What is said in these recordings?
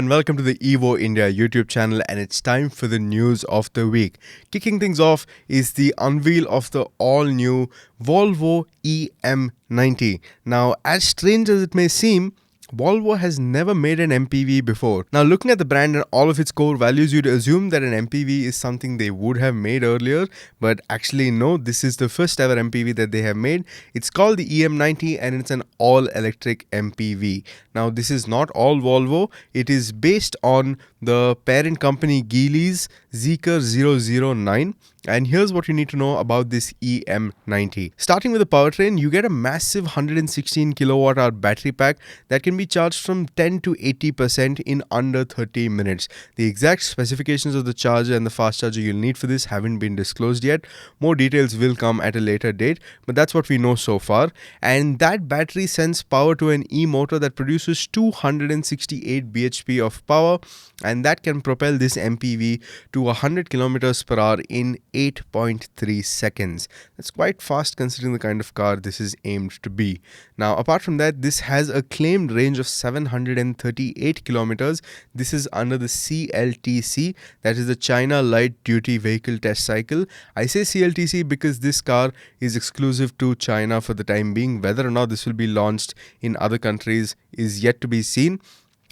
and welcome to the Evo India YouTube channel, and it's time for the news of the week. Kicking things off is the unveil of the all-new Volvo EM90. Now, as strange as it may seem, Volvo has never made an MPV before. Now, looking at the brand and all of its core values, you'd assume that an MPV is something they would have made earlier, but actually no, this is the first ever MPV that they have made. It's called the EM90 and it's an all-electric MPV. Now, this is not all Volvo. It is based on the parent company Geely's Zeekr 009. And here's what you need to know about this EM90. Starting with the powertrain, you get a massive 116 kilowatt hour battery pack that can be charged from 10 to 80% in under 30 minutes. The exact specifications of the charger and the fast charger you'll need for this haven't been disclosed yet. More details will come at a later date, but that's what we know so far. And that battery sends power to an e-motor that produces 268 bhp of power, and that can propel this MPV to 100 kilometers per hour in 8.3 seconds. That's quite fast considering the kind of car this is aimed to be. Now, apart from that, this has a claimed range of 738 kilometers. This is under the CLTC, that is the China Light Duty Vehicle Test Cycle. I say CLTC because this car is exclusive to China for the time being. Whether or not this will be launched in other countries is yet to be seen.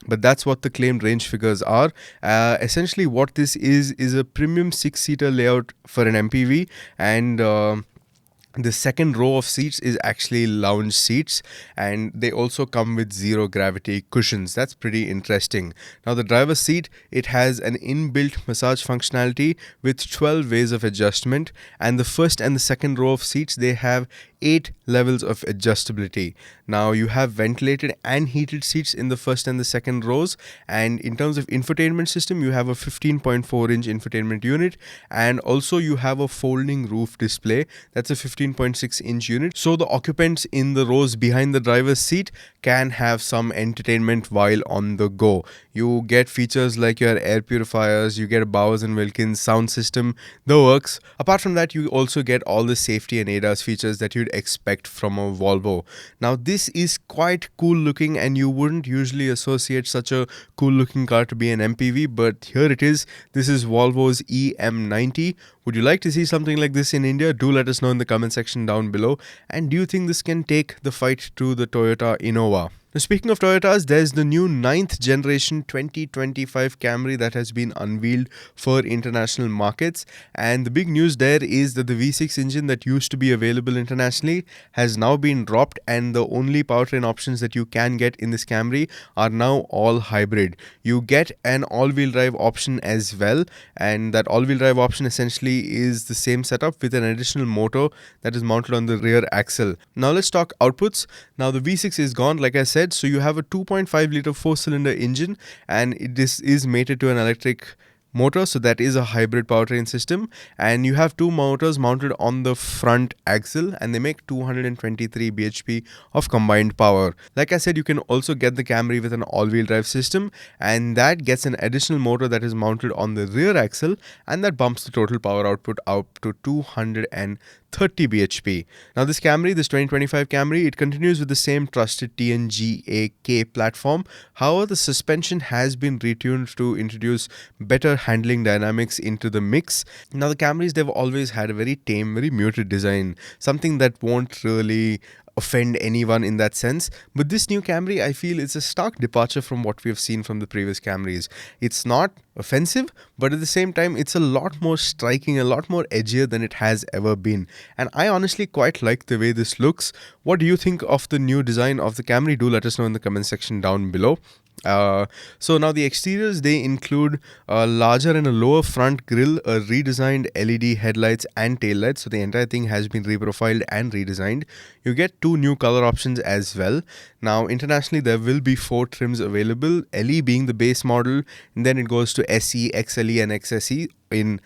But that's what the claimed range figures are. Essentially, what this is a premium 6-seater layout for an MPV, and the second row of seats is actually lounge seats, and they also come with zero gravity cushions. That's pretty interesting. Now, the driver's seat, it has an inbuilt massage functionality with 12 ways of adjustment, and the first and the second row of seats, they have 8 levels of adjustability. Now, you have ventilated and heated seats in the first and the second rows, and in terms of infotainment system, you have a 15.4-inch infotainment unit, and also you have a folding roof display. That's a 15.6-inch unit, so the occupants in the rows behind the driver's seat can have some entertainment while on the go. You get features like your air purifiers, you get a Bowers & Wilkins sound system, the works. Apart from that, you also get all the safety and ADAS features that you'd expect from a Volvo. Now, this is quite cool looking, and you wouldn't usually associate such a cool looking car to be an MPV, but here it is. This is Volvo's EM90. Would you like to see something like this in India? Do let us know in the comment section down below. And do you think this can take the fight to the Toyota Innova? Now, speaking of Toyotas, there's the new 9th generation 2025 Camry that has been unveiled for international markets. And the big news there is that the V6 engine that used to be available internationally has now been dropped, and the only powertrain options that you can get in this Camry are now all hybrid. You get an all-wheel drive option as well, and that all-wheel drive option essentially is the same setup with an additional motor that is mounted on the rear axle. Now, let's talk outputs. Now, the V6 is gone, like I said. So you have a 2.5 liter 4-cylinder engine, and this is mated to an electric motor, so that is a hybrid powertrain system, and you have two motors mounted on the front axle, and they make 223 bhp of combined power. Like I said, you can also get the Camry with an all-wheel drive system, and that gets an additional motor that is mounted on the rear axle, and that bumps the total power output up to 230 bhp. Now, this 2025 Camry, it continues with the same trusted TNGA-K platform. However, the suspension has been retuned to introduce better handling dynamics into the mix. Now, the Camrys, they've always had a very tame, very muted design, something that won't really offend anyone in that sense. But this new Camry, I feel it's a stark departure from what we have seen from the previous Camrys. It's not offensive, but at the same time, it's a lot more striking, a lot more edgier than it has ever been. And I honestly quite like the way this looks. What do you think of the new design of the Camry? Do let us know in the comment section down below. So now the exteriors, they include a larger and a lower front grille, a redesigned LED headlights and taillights. So the entire thing has been reprofiled and redesigned. You get 2 new color options as well. Now, internationally, there will be 4 trims available, LE being the base model, and then it goes to SE, XLE and XSE in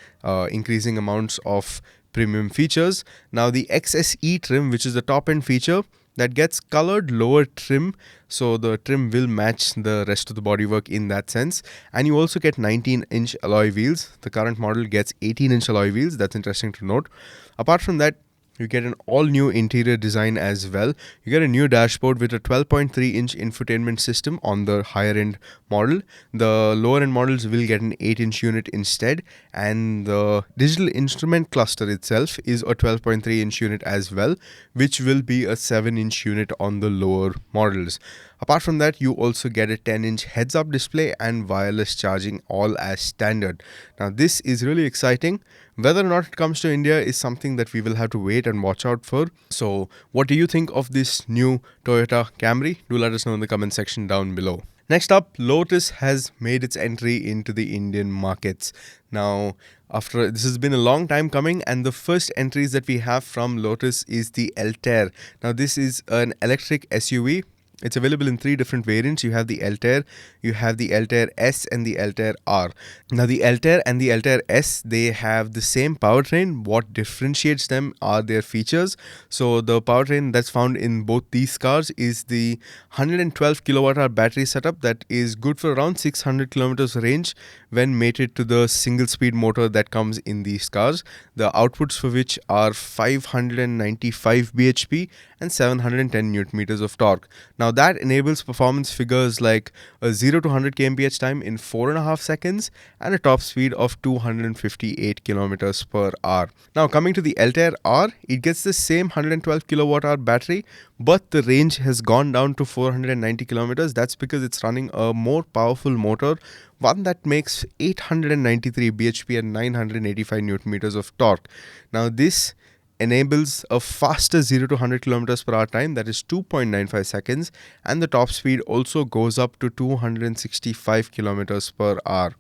increasing amounts of premium features. Now, the XSE trim, which is the top end feature, that gets colored lower trim, so the trim will match the rest of the bodywork in that sense. And you also get 19-inch alloy wheels. The current model gets 18-inch alloy wheels. That's interesting to note. Apart from that, You get an all new interior design as well. You get a new dashboard with a 12.3-inch infotainment system on the higher end model. The lower end models will get an 8-inch unit instead, and the digital instrument cluster itself is a 12.3-inch unit as well, which will be a 7-inch unit on the lower models. Apart from that, you also get a 10-inch heads-up display and wireless charging, all as standard. Now, this is really exciting. Whether or not it comes to India is something that we will have to wait and watch out for. So, what do you think of this new Toyota Camry? Do let us know in the comment section down below. Next up, Lotus has made its entry into the Indian markets. Now, after this has been a long time coming, and the first entries that we have from Lotus is the Eletre. Now, this is an electric SUV. It's available in 3 different variants. You have the Eletre, you have the Eletre S, and the Eletre R. Now, the Eletre and the Eletre S, they have the same powertrain. What differentiates them are their features. So, the powertrain that's found in both these cars is the 112 kilowatt-hour battery setup that is good for around 600 kilometers range when mated to the single-speed motor that comes in these cars. The outputs for which are 595 bhp and 710 newton meters of torque. Now, that enables performance figures like a 0 to 100 kmph time in 4.5 seconds and a top speed of 258 kilometers per hour. Now, coming to the Eletre R, it gets the same 112 kilowatt hour battery, but the range has gone down to 490 kilometers. That's because it's running a more powerful motor, one that makes 893 bhp and 985 newton meters of torque. Now, this enables a faster 0 to 100 kilometers per hour time, that is 2.95 seconds, and the top speed also goes up to 265 kilometers per hour.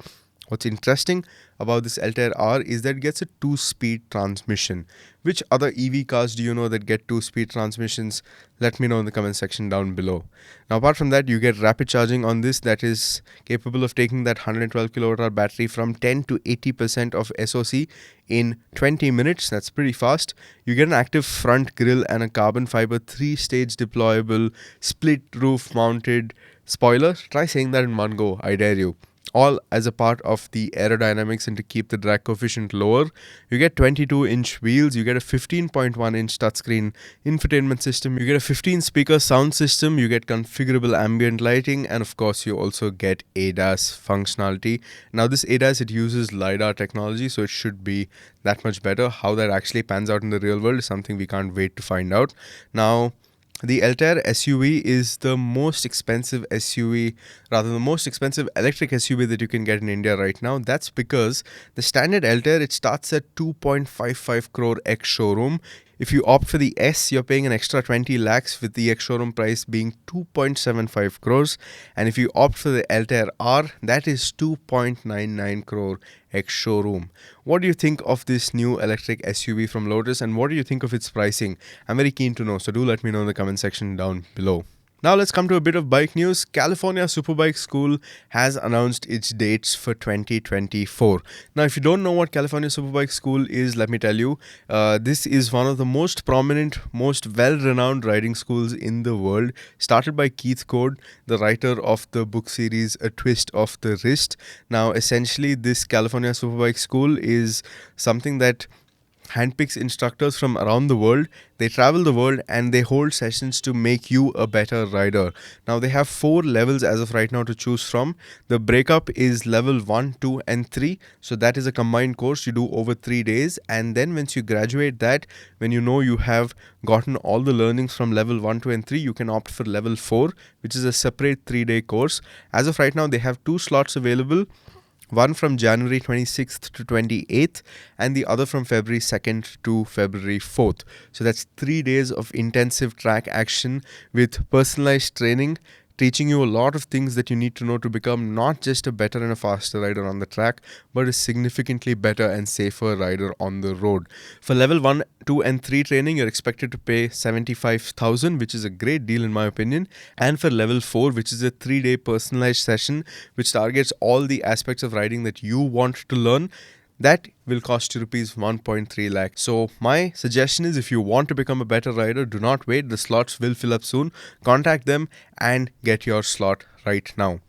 What's interesting about this Eletre R is that it gets a 2-speed transmission. Which other EV cars do you know that get 2-speed transmissions? Let me know in the comment section down below. Now, apart from that, you get rapid charging on this that is capable of taking that 112 kilowatt-hour battery from 10 to 80% of SOC in 20 minutes. That's pretty fast. You get an active front grille and a carbon fiber 3-stage deployable split roof mounted spoiler. Try saying that in one go, I dare you. All as a part of the aerodynamics and to keep the drag coefficient lower. You get 22-inch wheels, you get a 15.1-inch touchscreen infotainment system, you get a 15-speaker sound system, you get configurable ambient lighting, and of course you also get ADAS functionality. Now, this ADAS, it uses LiDAR technology, so it should be that much better. How that actually pans out in the real world is something we can't wait to find out. Now, the Eletre SUV is the most expensive SUV, rather the most expensive electric SUV that you can get in India right now. That's because the standard Eletre, it starts at 2.55 crore ex-showroom. If you opt for the S, you're paying an extra 20 lakhs with the ex-showroom price being 2.75 crores. And if you opt for the Eletre R, that is 2.99 crore ex-showroom. What do you think of this new electric SUV from Lotus, and what do you think of its pricing? I'm very keen to know, so do let me know in the comment section down below. Now let's come to a bit of bike news. California Superbike School has announced its dates for 2024. Now, if you don't know what California Superbike School is, let me tell you. This is one of the most prominent, most well-renowned riding schools in the world. Started by Keith Code, the writer of the book series A Twist of the Wrist. Now, essentially, this California Superbike School is something that handpicks instructors from around the world. They travel the world and they hold sessions to make you a better rider. Now, they have 4 levels as of right now to choose from. The breakup is level 1, 2 and 3. So that is a combined course you do over 3 days. And then once you graduate that, when you know you have gotten all the learnings from level 1, 2 and 3, you can opt for level 4, which is a separate 3-day course. As of right now, they have 2 slots available. One from January 26th to 28th and the other from February 2nd to February 4th. So that's 3 days of intensive track action with personalized training, teaching you a lot of things that you need to know to become not just a better and a faster rider on the track, but a significantly better and safer rider on the road. For level 1, 2 and 3 training, you're expected to pay 75,000, which is a great deal in my opinion. And for level 4, which is a 3-day personalized session, which targets all the aspects of riding that you want to learn, that will cost you rupees 1.3 lakh. So my suggestion is, if you want to become a better rider, do not wait. The slots will fill up soon. Contact them and get your slot right now.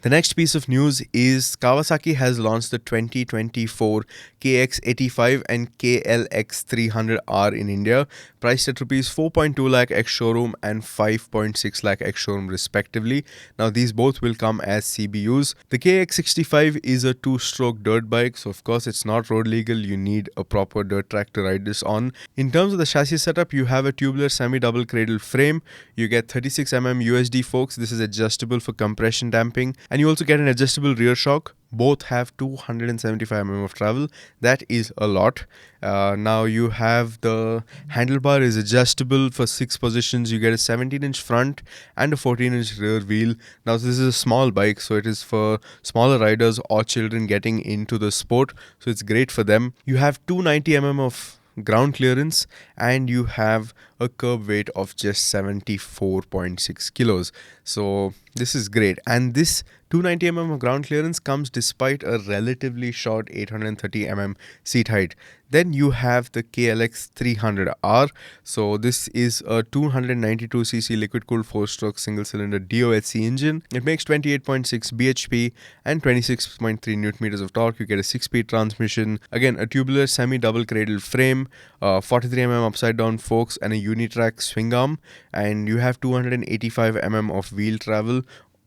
The next piece of news is Kawasaki has launched the 2024 KX85 and KLX 300R in India, priced at rupees 4.2 lakh ex showroom and 5.6 lakh ex showroom respectively. Now these both will come as CBUs. The KX65 is a two-stroke dirt bike, so of course it's not road legal. You need a proper dirt track to ride this on. In terms of the chassis setup, you have a tubular semi-double cradle frame. You get 36mm USD forks. This is adjustable for compression damping, and you also get an adjustable rear shock. Both have 275mm of travel. That is a lot. Now you have the handlebar is adjustable for 6 positions. You get a 17-inch front and a 14-inch rear wheel. Now this is a small bike, so it is for smaller riders or children getting into the sport, so it's great for them. You have 290mm of ground clearance, and you have a curb weight of just 74.6 kilos. So this is great, and this 290mm of ground clearance comes despite a relatively short 830mm seat height. Then you have the KLX 300R. So this is a 292cc liquid-cooled 4-stroke single-cylinder DOHC engine. It makes 28.6 bhp and 26.3 Nm of torque. You get a 6-speed transmission. Again, a tubular semi-double cradle frame, 43mm upside-down forks, and a unitrack swing arm. And you have 285mm of wheel travel.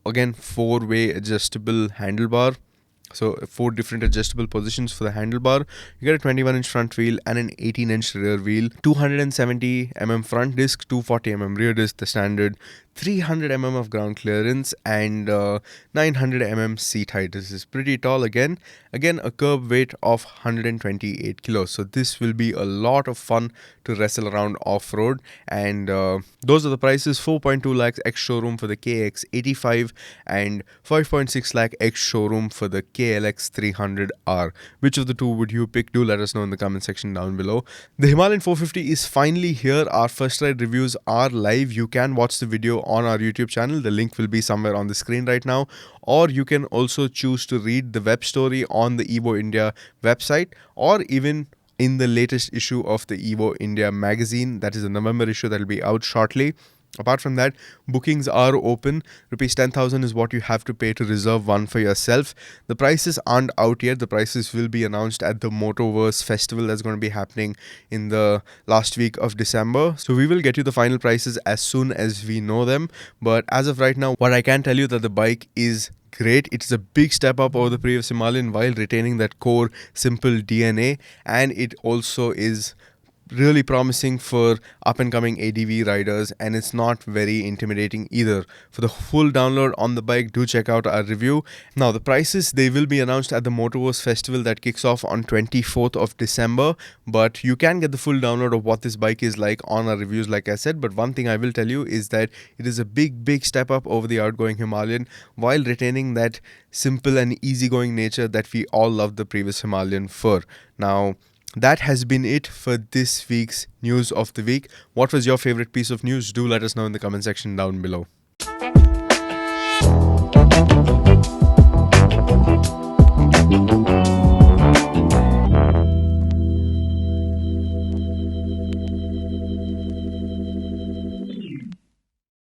Again, 4-way adjustable handlebar. So 4 different adjustable positions for the handlebar. You get a 21-inch front wheel and an 18-inch rear wheel. 270mm front disc, 240mm rear disc, the standard. 300mm of ground clearance and 900mm seat height. This is pretty tall again. Again, a curb weight of 128 kilos. So this will be a lot of fun to wrestle around off-road. And those are the prices: 4.2 lakhs ex showroom for the KX85 and 5.6 lakh ex showroom for the KLX 300R. Which of the two would you pick? Do let us know in the comment section down below. The Himalayan 450 is finally here. Our first ride reviews are live. You can watch the video on our YouTube channel. The link will be somewhere on the screen right now, or you can also choose to read the web story on the Evo India website, or even in the latest issue of the Evo India magazine. That is the November issue that will be out shortly. Apart from that, bookings are open. Rupees 10,000 is what you have to pay to reserve one for yourself. The prices aren't out yet. The prices will be announced at the Motoverse festival that's going to be happening in the last week of December. So we will get you the final prices as soon as we know them. But as of right now, what I can tell you that the bike is great. It's a big step up over the previous Himalayan while retaining that core simple DNA, and it also is really promising for up-and-coming ADV riders, and it's not very intimidating either. For the full download on the bike, do check out our review. Now, the prices, they will be announced at the Motoverse festival that kicks off on 24th of December, but you can get the full download of what this bike is like on our reviews, like I said. But one thing I will tell you is that it is a big step up over the outgoing Himalayan while retaining that simple and easygoing nature that we all loved the previous Himalayan for. Now, that has been it for this week's news of the week. What was your favorite piece of news? Do let us know in the comment section down below.